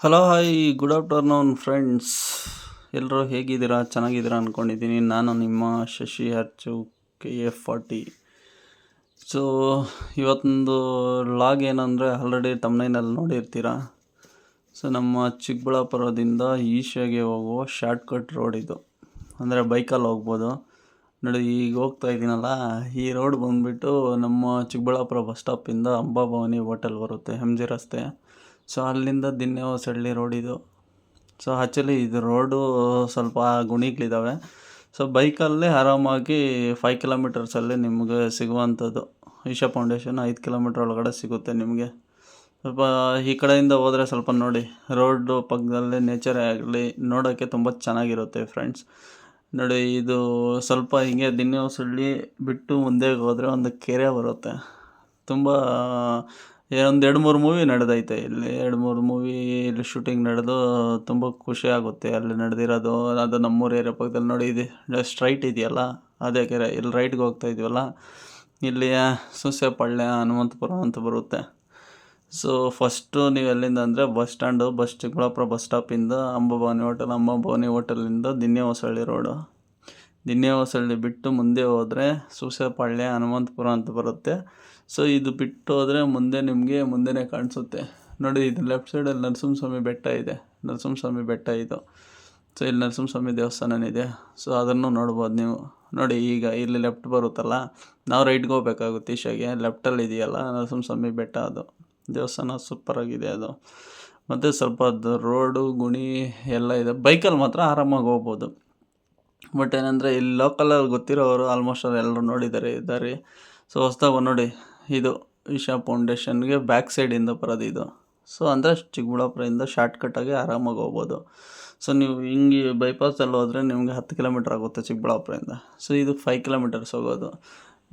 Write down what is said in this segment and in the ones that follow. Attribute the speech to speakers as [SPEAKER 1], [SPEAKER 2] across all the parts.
[SPEAKER 1] Hello hi good afternoon friends. ಎಲ್ಲರೂ ಹೇಗಿದ್ದೀರಾ? ಚೆನ್ನಾಗಿದ್ದೀರಾ ಅಂದ್ಕೊಂಡಿದ್ದೀನಿ. ನಾನು ನಿಮ್ಮ ಶಶಿ ಅರ್ಚು KF40. ಸೊ ಇವತ್ತೊಂದು ಲಾಗ್ ಏನಂದರೆ ಆಲ್ರೆಡಿ ತಮ್ನೈನಲ್ಲಿ ನೋಡಿರ್ತೀರ. ಸೊ ನಮ್ಮ ಚಿಕ್ಕಬಳ್ಳಾಪುರದಿಂದ ಈಶಾಗೆ ಹೋಗುವ ಶಾರ್ಟ್ಕಟ್ ರೋಡ್ ಇದು. ಅಂದರೆ ಬೈಕಲ್ಲಿ ಹೋಗ್ಬೋದು. ನೋಡಿ ಈಗ ಹೋಗ್ತಾ ಇದ್ದೀನಲ್ಲ, ಈ ರೋಡ್ ಬಂದುಬಿಟ್ಟು ನಮ್ಮ ಚಿಕ್ಕಬಳ್ಳಾಪುರ ಬಸ್ ಸ್ಟಾಪಿಂದ ಅಂಬಾಭವಾನಿ ಹೋಟೆಲ್ ಬರುತ್ತೆ, MG ರಸ್ತೆ. ಸೊ ಅಲ್ಲಿಂದ ದಿನ್ನೆ ಹೊಸಳ್ಳಿ ರೋಡ್ ಇದು. ಸೊ ಆ್ಯಕ್ಚುಲಿ ಇದು ರೋಡು ಸ್ವಲ್ಪ ಗುಣಿಗಳಿದ್ದಾವೆ. ಸೊ ಬೈಕಲ್ಲೇ ಆರಾಮಾಗಿ 5 ಕಿಲೋಮೀಟರ್ಸಲ್ಲಿ ನಿಮಗೆ ಸಿಗುವಂಥದ್ದು. ಈಶಾ ಫೌಂಡೇಶನ್ 5 ಕಿಲೋಮೀಟ್ರ್ ಒಳಗಡೆ ಸಿಗುತ್ತೆ ನಿಮಗೆ. ಸ್ವಲ್ಪ ಈ ಕಡೆಯಿಂದ ಹೋದರೆ ಸ್ವಲ್ಪ ನೋಡಿ, ರೋಡು ಪಕ್ಕದಲ್ಲೇ ನೇಚರೇ ಆಗಲಿ ನೋಡೋಕ್ಕೆ ತುಂಬ ಚೆನ್ನಾಗಿರುತ್ತೆ ಫ್ರೆಂಡ್ಸ್. ನೋಡಿ ಇದು ಸ್ವಲ್ಪ ಹಿಂಗೆ ದಿನ್ನೆ ಹೊಸಳ್ಳಿ ಬಿಟ್ಟು ಮುಂದೆ ಹೋದರೆ ಒಂದು ಕೆರೆ ಬರುತ್ತೆ. ತುಂಬ ಒಂದು 2-3 ಮೂವಿ ನಡೆದೈತೆ ಇಲ್ಲಿ. 2-3 ಮೂವಿ ಇಲ್ಲಿ ಶೂಟಿಂಗ್ ನಡೆದು ತುಂಬ ಖುಷಿ ಆಗುತ್ತೆ ಅಲ್ಲಿ ನಡೆದಿರೋದು. ಅದು ನಮ್ಮೂರ ಏರಿಯಾ ಪಕ್ಕದಲ್ಲಿ ನೋಡಿ, ಇದು ಸ್ಟ್ರೈಟ್ ಇದೆಯಲ್ಲ ಅದೇ ಕೆರೆ. ಇಲ್ಲಿ ರೈಟ್ಗೆ ಹೋಗ್ತಾ ಇದೀವಲ್ಲ, ಇಲ್ಲಿ ಸೂಸೆಪಾಳ್ಯ ಹನುಮಂತಪುರ ಅಂತ ಬರುತ್ತೆ. ಸೊ ಫಸ್ಟು ನೀವು ಎಲ್ಲಿಂದ ಅಂದರೆ ಚಿಕ್ಕಬಳ್ಳಾಪುರ ಬಸ್ ಸ್ಟಾಪಿಂದ ಅಂಬಾಭವಾನಿ ಹೋಟೆಲಿಂದ ದಿನ್ನೆ ಹೊಸಳ್ಳಿ ರೋಡು. ದಿನ್ನೆ ಹೊಸಳ್ಳಿ ಬಿಟ್ಟು ಮುಂದೆ ಹೋದರೆ ಸೂಸೆಪಾಳ್ಯ ಹನುಮಂತಪುರ ಅಂತ ಬರುತ್ತೆ. ಸೊ ಇದು ಬಿಟ್ಟು ಹೋದರೆ ಮುಂದೆನೇ ಕಾಣಿಸುತ್ತೆ ನೋಡಿ. ಇದು ಲೆಫ್ಟ್ ಸೈಡಲ್ಲಿ ನರಸಿಂಹಸ್ವಾಮಿ ಬೆಟ್ಟ ಇದೆ. ನರಸಿಂಹಸ್ವಾಮಿ ಬೆಟ್ಟ ಇದು. ಸೊ ಇಲ್ಲಿ ನರಸಿಂಹಸ್ವಾಮಿ ದೇವಸ್ಥಾನನಿದೆ. ಸೊ ಅದನ್ನು ನೋಡ್ಬೋದು ನೀವು. ನೋಡಿ ಈಗ ಇಲ್ಲಿ ಲೆಫ್ಟ್ ಬರುತ್ತಲ್ಲ, ನಾವು ರೈಟ್ಗೆ ಹೋಗ್ಬೇಕಾಗುತ್ತೆ ಈಶಾಗೆ. ಲೆಫ್ಟಲ್ಲಿ ಇದೆಯಲ್ಲ ನರಸಿಂಹಸ್ವಾಮಿ ಬೆಟ್ಟ, ಅದು ದೇವಸ್ಥಾನ ಸೂಪರಾಗಿದೆ ಅದು. ಮತ್ತು ಸ್ವಲ್ಪ ಅದು ರೋಡು ಗುಣಿ ಎಲ್ಲ ಇದೆ. ಬೈಕಲ್ಲಿ ಮಾತ್ರ ಆರಾಮಾಗಿ ಹೋಗ್ಬೋದು. ಬಟ್ ಏನಂದರೆ ಇಲ್ಲಿ ಲೋಕಲಲ್ಲಿ ಗೊತ್ತಿರೋರು ಆಲ್ಮೋಸ್ಟ್ ಎಲ್ಲರೂ ನೋಡಿದ್ದಾರೆ ಇದ್ದಾರೆ. ಸೊ ಹೊಸ್ದಾಗಿ ನೋಡಿ, ಇದು ಈಶಾ ಫೌಂಡೇಶನ್ಗೆ ಬ್ಯಾಕ್ ಸೈಡಿಂದ ಬರೋದು ಇದು. ಸೊ ಅಂದರೆ ಚಿಕ್ಕಬಳ್ಳಾಪುರದಿಂದ ಶಾರ್ಟ್ಕಟ್ಟಾಗಿ ಆರಾಮಾಗಿ ಹೋಗ್ಬೋದು. ಸೊ ನೀವು ಹಿಂಗೆ ಬೈಪಾಸಲ್ಲಿ ಹೋದರೆ ನಿಮಗೆ 10 ಕಿಲೋಮೀಟ್ರ್ ಆಗುತ್ತೆ ಚಿಕ್ಕಬಳ್ಳಾಪುರದಿಂದ. ಸೊ ಇದು 5 ಕಿಲೋಮೀಟರ್ಸ್ ಹೋಗೋದು.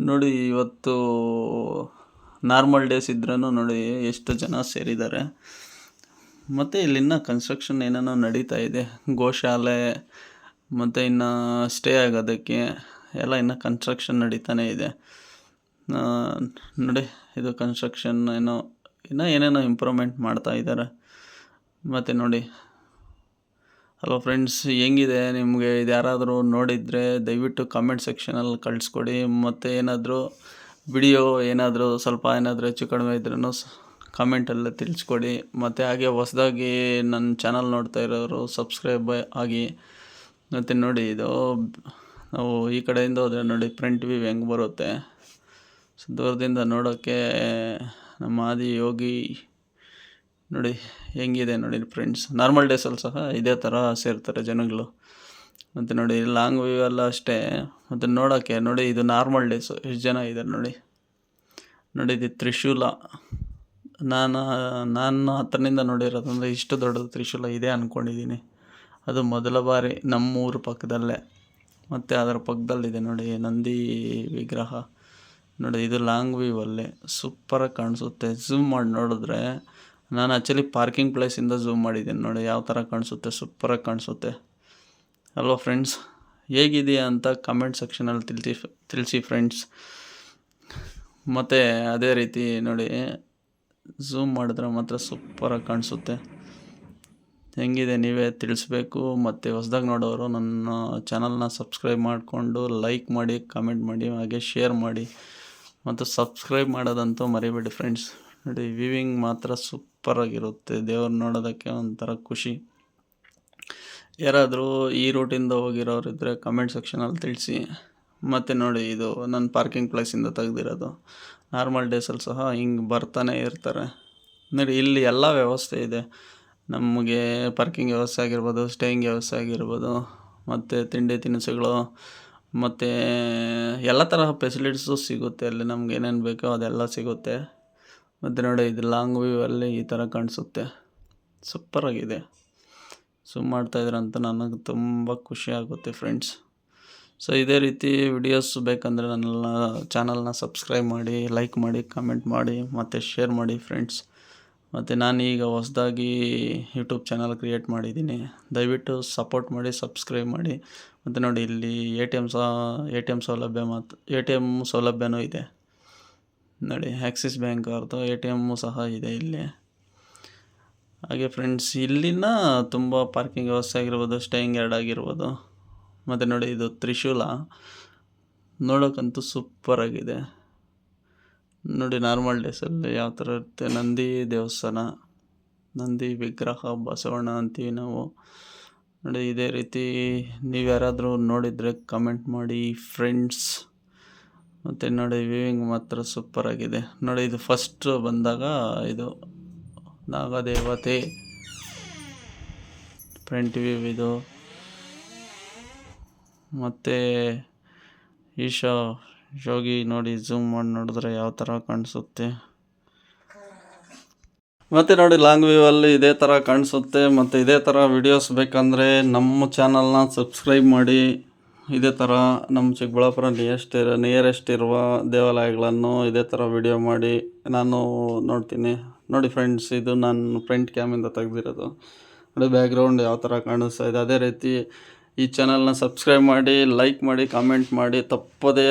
[SPEAKER 1] ನೋಡಿ ಇವತ್ತು ನಾರ್ಮಲ್ ಡೇಸ್ ಇದ್ರೂ ನೋಡಿ ಎಷ್ಟು ಜನ ಸೇರಿದ್ದಾರೆ. ಮತ್ತು ಇಲ್ಲಿನ ಕನ್ಸ್ಟ್ರಕ್ಷನ್ ಏನೇನೋ ನಡೀತಾ ಇದೆ. ಗೋಶಾಲೆ ಮತ್ತು ಇನ್ನು ಸ್ಟೇ ಆಗೋದಕ್ಕೆ ಎಲ್ಲ ಇನ್ನು ಕನ್ಸ್ಟ್ರಕ್ಷನ್ ನಡೀತಾನೆ ಇದೆ. ನೋಡಿ ಇದು ಕನ್ಸ್ಟ್ರಕ್ಷನ್ ಏನೇನೋ ಇಂಪ್ರೂವ್ಮೆಂಟ್ ಮಾಡ್ತಾ ಇದ್ದಾರೆ. ಮತ್ತು ನೋಡಿ ಹಲೋ ಫ್ರೆಂಡ್ಸ್, ಹೆಂಗಿದೆ ನಿಮಗೆ? ಇದು ಯಾರಾದರೂ ನೋಡಿದರೆ ದಯವಿಟ್ಟು ಕಮೆಂಟ್ ಸೆಕ್ಷನಲ್ಲಿ ಕಳಿಸ್ಕೊಡಿ. ಮತ್ತು ಏನಾದರೂ ವಿಡಿಯೋ ಸ್ವಲ್ಪ ಹೆಚ್ಚು ಕಡಿಮೆ ಇದ್ರೂ ಕಮೆಂಟಲ್ಲೇ ತಿಳಿಸ್ಕೊಡಿ. ಮತ್ತು ಹಾಗೆ ಹೊಸ್ದಾಗಿ ನನ್ನ ಚಾನಲ್ ನೋಡ್ತಾ ಇರೋರು ಸಬ್ಸ್ಕ್ರೈಬ್ ಆಗಿ. ಮತ್ತು ನೋಡಿ ಇದು ನಾವು ಈ ಕಡೆಯಿಂದ ಹೋದರೆ ನೋಡಿ ಫ್ರಂಟ್ ವ್ಯೂ ಹೆಂಗೆ ಬರುತ್ತೆ. ಸೊ ದೂರದಿಂದ ನೋಡೋಕ್ಕೆ ನಮ್ಮ ಆದಿಯೋಗಿ ನೋಡಿ ಹೆಂಗಿದೆ ನೋಡಿ ಫ್ರೆಂಡ್ಸ್. ನಾರ್ಮಲ್ ಡೇಸಲ್ಲಿ ಸಹ ಇದೇ ಥರ ಸೇರ್ತಾರೆ ಜನಗಳು. ಮತ್ತು ನೋಡಿ ಲಾಂಗ್ ವ್ಯೂ ಎಲ್ಲ ಅಷ್ಟೇ. ಮತ್ತು ನೋಡೋಕ್ಕೆ ನೋಡಿ, ಇದು ನಾರ್ಮಲ್ ಡೇಸು ಎಷ್ಟು ಜನ ಇದ್ದಾರೆ ನೋಡಿ. ಇದು ತ್ರಿಶೂಲ. ನಾನು ಹತ್ರನಿಂದ ನೋಡಿರೋದಂದರೆ ಇಷ್ಟು ದೊಡ್ಡದು ತ್ರಿಶೂಲ ಇದೆ ಅಂದ್ಕೊಂಡಿದ್ದೀನಿ. ಅದು ಮೊದಲ ಬಾರಿ ನಮ್ಮೂರು ಪಕ್ಕದಲ್ಲೇ. ಮತ್ತು ಅದರ ಪಕ್ಕದಲ್ಲಿದೆ ನೋಡಿ ನಂದಿ ವಿಗ್ರಹ. ನೋಡಿ ಇದು ಲಾಂಗ್ ವ್ಯೂವಲ್ಲಿ ಸೂಪರಾಗಿ ಕಾಣಿಸುತ್ತೆ. ಝೂಮ್ ಮಾಡಿ ನೋಡಿದ್ರೆ, ನಾನು ಆ್ಯಕ್ಚುಲಿ ಪಾರ್ಕಿಂಗ್ ಪ್ಲೇಸಿಂದ ಝೂಮ್ ಮಾಡಿದ್ದೀನಿ ನೋಡಿ, ಯಾವ ಥರ ಕಾಣಿಸುತ್ತೆ, ಸೂಪರಾಗಿ ಕಾಣಿಸುತ್ತೆ ಅಲ್ವಾ ಫ್ರೆಂಡ್ಸ್? ಹೇಗಿದೆಯಾ ಅಂತ ಕಮೆಂಟ್ ಸೆಕ್ಷನಲ್ಲಿ ತಿಳಿಸಿ ಫ್ರೆಂಡ್ಸ್. ಮತ್ತು ಅದೇ ರೀತಿ ನೋಡಿ ಝೂಮ್ ಮಾಡಿದ್ರೆ ಮಾತ್ರ ಸೂಪರಾಗಿ ಕಾಣಿಸುತ್ತೆ. ಹೆಂಗಿದೆ ನೀವೇ ತಿಳಿಸ್ಬೇಕು. ಮತ್ತು ಹೊಸ್ದಾಗಿ ನೋಡೋರು ನನ್ನ ಚಾನಲ್ನ ಸಬ್ಸ್ಕ್ರೈಬ್ ಮಾಡಿಕೊಂಡು ಲೈಕ್ ಮಾಡಿ, ಕಮೆಂಟ್ ಮಾಡಿ, ಹಾಗೆ ಶೇರ್ ಮಾಡಿ. ಮತ್ತು ಸಬ್ಸ್ಕ್ರೈಬ್ ಮಾಡೋದಂತೂ ಮರಿಬೇಡಿ ಫ್ರೆಂಡ್ಸ್. ನೋಡಿ ವ್ಯೂವಿಂಗ್ ಮಾತ್ರ ಸೂಪರಾಗಿರುತ್ತೆ. ದೇವ್ರು ನೋಡೋದಕ್ಕೆ ಒಂಥರ ಖುಷಿ. ಯಾರಾದರೂ ಈ ರೂಟಿಂದ ಹೋಗಿರೋರು ಇದ್ದರೆ ಕಮೆಂಟ್ ಸೆಕ್ಷನಲ್ಲಿ ತಿಳಿಸಿ. ಮತ್ತು ನೋಡಿ ಇದು ನನ್ನ ಪಾರ್ಕಿಂಗ್ ಪ್ಲೇಸಿಂದ ತೆಗೆದಿರೋದು. ನಾರ್ಮಲ್ ಡೇಸಲ್ಲಿ ಸಹ ಹಿಂಗೆ ಬರ್ತಾನೆ ಇರ್ತಾರೆ ನೋಡಿ. ಇಲ್ಲಿ ಎಲ್ಲ ವ್ಯವಸ್ಥೆ ಇದೆ ನಮಗೆ. ಪಾರ್ಕಿಂಗ್ ವ್ಯವಸ್ಥೆ ಆಗಿರ್ಬೋದು, ಸ್ಟೇಯಿಂಗ್ ವ್ಯವಸ್ಥೆ ಆಗಿರ್ಬೋದು, ಮತ್ತು ತಿಂಡಿ ತಿನಿಸುಗಳು, ಮತ್ತು ಎಲ್ಲ ತರಹ ಫೆಸಿಲಿಟೀಸು ಸಿಗುತ್ತೆ ಅಲ್ಲಿ. ನಮ್ಗೆ ಏನೇನು ಬೇಕೋ ಅದೆಲ್ಲ ಸಿಗುತ್ತೆ. ಮತ್ತು ನೋಡಿ ಇದು ಲಾಂಗ್ ವ್ಯೂವಲ್ಲಿ ಈ ಥರ ಕಾಣಿಸುತ್ತೆ, ಸೂಪರಾಗಿದೆ. ಮಾಡ್ತಾಯಿದ್ರೆ ಅಂತ ನನಗೆ ತುಂಬ ಖುಷಿ ಆಗುತ್ತೆ ಫ್ರೆಂಡ್ಸ್. ಸೊ ಇದೇ ರೀತಿ ವಿಡಿಯೋಸ್ ಬೇಕಂದರೆ ನನ್ನ ಚಾನಲ್ನ ಸಬ್ಸ್ಕ್ರೈಬ್ ಮಾಡಿ, ಲೈಕ್ ಮಾಡಿ, ಕಮೆಂಟ್ ಮಾಡಿ, ಮತ್ತು ಶೇರ್ ಮಾಡಿ ಫ್ರೆಂಡ್ಸ್. ಮತ್ತು ನಾನೀಗ ಹೊಸ್ದಾಗಿ ಯೂಟ್ಯೂಬ್ ಚಾನಲ್ ಕ್ರಿಯೇಟ್ ಮಾಡಿದ್ದೀನಿ. ದಯವಿಟ್ಟು ಸಪೋರ್ಟ್ ಮಾಡಿ, ಸಬ್ಸ್ಕ್ರೈಬ್ ಮಾಡಿ. ಮತ್ತು ನೋಡಿ ಇಲ್ಲಿ ATM ಸೌಲಭ್ಯನೂ ಇದೆ ನೋಡಿ. ಆ್ಯಕ್ಸಿಸ್ ಬ್ಯಾಂಕ್ ಅವ್ರದ್ದು ATM ಸಹ ಇದೆ ಇಲ್ಲಿ. ಹಾಗೆ ಫ್ರೆಂಡ್ಸ್ ಇಲ್ಲಿನ ತುಂಬ ಪಾರ್ಕಿಂಗ್ ವ್ಯವಸ್ಥೆ ಆಗಿರ್ಬೋದು, ಸ್ಟೇಯಿಂಗ್ ಯಾರ್ಡ್ ಆಗಿರ್ಬೋದು. ಮತ್ತು ನೋಡಿ ಇದು ತ್ರಿಶೂಲ ನೋಡೋಕ್ಕಂತೂ ಸೂಪರಾಗಿದೆ. ನೋಡಿ ನಾರ್ಮಲ್ ಡೇಸಲ್ಲಿ ಯಾವ ಥರ ಇರುತ್ತೆ. ನಂದಿ ದೇವಸ್ಥಾನ, ನಂದಿ ವಿಗ್ರಹ, ಬಸವಣ್ಣ ಅಂತೀವಿ ನಾವು. ನೋಡಿ ಇದೇ ರೀತಿ ನೀವು ಯಾರಾದರೂ ನೋಡಿದರೆ ಕಮೆಂಟ್ ಮಾಡಿ ಫ್ರೆಂಡ್ಸ್. ಮತ್ತು ನೋಡಿ ವ್ಯೂವಿಂಗ್ ಮಾತ್ರ ಸೂಪರಾಗಿದೆ. ನೋಡಿ ಇದು ಫಸ್ಟ್ ಬಂದಾಗ ಇದು ನಾಗದೇವತೆ ಫ್ರಂಟ್ ವ್ಯೂ ಇದು. ಮತ್ತು ಈಶಾ ಯೋಗಿ ನೋಡಿ ಝೂಮ್ ಮಾಡಿ ನೋಡಿದ್ರೆ ಯಾವ ಥರ ಕಾಣಿಸುತ್ತೆ. ಮತ್ತು ನೋಡಿ ಲಾಂಗ್ ವ್ಯೂವಲ್ಲಿ ಇದೇ ಥರ ಕಾಣಿಸುತ್ತೆ. ಮತ್ತು ಇದೇ ಥರ ವಿಡಿಯೋಸ್ ಬೇಕಂದರೆ ನಮ್ಮ ಚಾನಲ್ನ ಸಬ್ಸ್ಕ್ರೈಬ್ ಮಾಡಿ. ಇದೇ ಥರ ನಮ್ಮ ಚಿಕ್ಕಬಳ್ಳಾಪುರ ನಿಯರೆಸ್ಟ್ ಇರುವ ದೇವಾಲಯಗಳನ್ನು ಇದೇ ಥರ ವಿಡಿಯೋ ಮಾಡಿ ನಾನು ನೋಡ್ತೀನಿ. ನೋಡಿ ಫ್ರೆಂಡ್ಸ್, ಇದು ನಾನು ಫ್ರಂಟ್ ಕ್ಯಾಮಿಂದ ತೆಗೆದಿರೋದು. ನೋಡಿ ಬ್ಯಾಕ್ಗ್ರೌಂಡ್ ಯಾವ ಥರ ಕಾಣಿಸ್ತಾ ಇದೆ. ಅದೇ ರೀತಿ ಈ ಚಾನಲ್ನ ಸಬ್ಸ್ಕ್ರೈಬ್ ಮಾಡಿ, ಲೈಕ್ ಮಾಡಿ, ಕಾಮೆಂಟ್ ಮಾಡಿ, ತಪ್ಪದೇ